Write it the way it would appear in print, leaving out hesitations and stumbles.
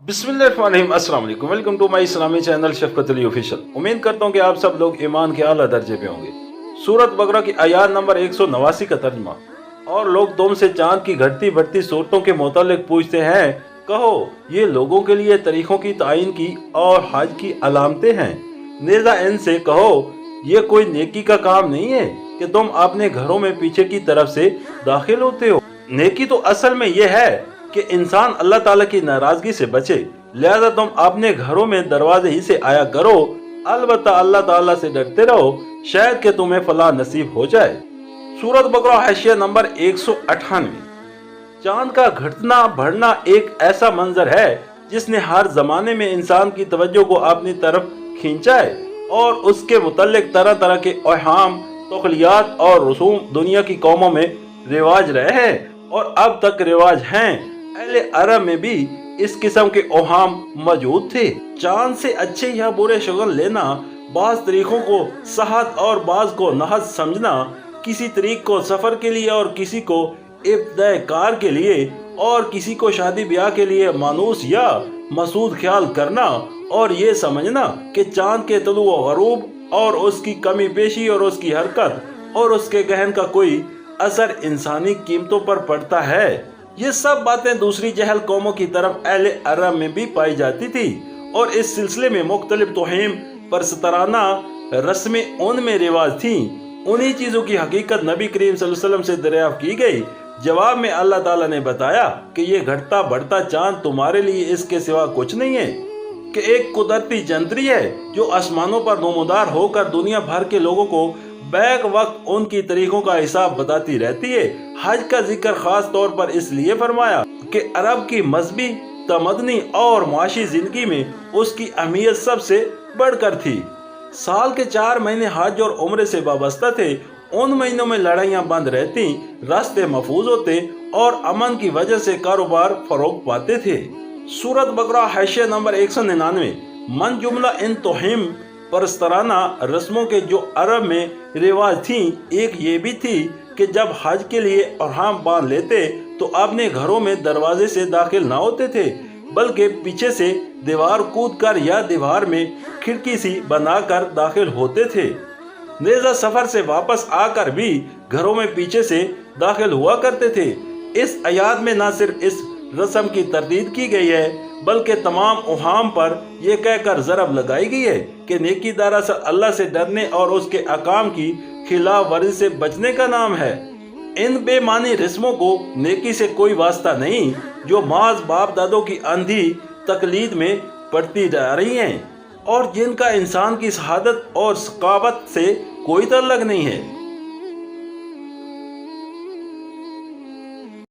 बिस्मिल्लाहिर्रहमानिर्रहीम, अस्सलाम वालेकुम। वेलकम टू माय इस्लामी चैनल शफकत अली ऑफिशियल। उम्मीद करता हूँ कि आप सब लोग ईमान के आला दर्जे पे होंगे। सूरत बकरा की आयत नंबर 189 का तर्जमा। और लोग तुमसे चांद की घटती बढ़ती सूरतों के मुतालिक पूछते हैं, कहो ये लोगों के लिए तरीकों की तायीन की और हज की अलामतें हैं। नेज़ा इनसे कहो ये कोई नेकी का काम नहीं है कि तुम अपने घरों में पीछे की तरफ से दाखिल होते हो। नेकी तो असल में यह है कि इंसान अल्लाह ताला की नाराजगी से बचे, लिहाजा तुम अपने घरों में दरवाजे ही से आया करो। अलबत्ता अल्लाह ताला से डरते रहो, शायद कि तुम्हें फलाह नसीब हो जाए। सूरत बकरा हाशिया नंबर 198। चांद का घटना बढ़ना एक ऐसा मंजर है जिसने हर जमाने में इंसान की तवज्जो को अपनी तरफ खींचा है और उसके मुतल्लिक तरह तरह के औहाम, तौखलियात और रसूम दुनिया की कौमों में रिवाज रहे हैं और अब तक रिवाज हैं। अहले अरब में भी इस किस्म के औहाम मौजूद थे। चांद से अच्छे या बुरे शुगल लेना, बाज तरीकों को सहत और बाज को नहज समझना, किसी तरीक को सफर के लिए और किसी को इब्तिदाई कार के लिए और किसी को शादी ब्याह के लिए मानूस या मसूद ख्याल करना और ये समझना कि चांद के तलु व गरूब और उसकी कमी पेशी और उसकी हरकत और उसके गहन का कोई असर इंसानी कीमतों पर पड़ता है। ये सब बातें दूसरी जहल कौमों की तरफ अहले अरब में भी पाई जाती थी और इस सिलसिले में मुख्तलिफ तोहीम परस्तराना रस्में उनमें रिवाज थी। उन्हीं चीज़ों की हकीकत नबी करीम सल्लल्लाहु अलैहि वसल्लम से दरियाफ्त की गई। जवाब में अल्लाह ताला ने बताया कि ये घटता बढ़ता चांद तुम्हारे लिए इसके सिवा कुछ नहीं है कि एक कुदरती जंतरी है जो आसमानों पर नमूदार होकर दुनिया भर के लोगों को बैक वक्त उनकी तरीकों का हिसाब बताती रहती है। हज का जिक्र खास तौर पर इसलिए फरमाया कि अरब की मजहबी, तमदनी और मुआशी जिंदगी में उसकी अहमियत सबसे बढ़कर थी। साल के 4 महीने हज और उम्रे से वाबस्ता थे। उन महीनों में लड़ाइयाँ बंद रहती, रास्ते महफूज होते और अमन की वजह से कारोबार फरोग पाते थे। सूरत बकरा हाशिया नंबर 199। मन जुमला इन तोहीम परस्तराना रस्मों के जो अरब में रिवाज थी, एक ये भी थी कि जब हज के लिए अहराम बांध लेते तो अपने घरों में दरवाजे से दाखिल ना होते थे, बल्कि पीछे से दीवार कूद कर या दीवार में खिड़की सी बनाकर दाखिल होते थे। नेज़ा सफर से वापस आकर भी घरों में पीछे से दाखिल हुआ करते थे। इस आयत में न सिर्फ इस रस्म की तरदीद की गई है बल्कि तमाम उहाम पर यह कहकर ज़रब लगाई गई है कि नेकी दरअसल अल्लाह से डरने और उसके अकाम की खिलाफ वर्जी से बचने का नाम है। इन बेमानी रस्मों को नेकी से कोई वास्ता नहीं जो माज बाप दादों की अंधी तकलीद में पड़ती जा रही हैं और जिनका इंसान की शहादत और सकावत से कोई ताल्लुक नहीं है।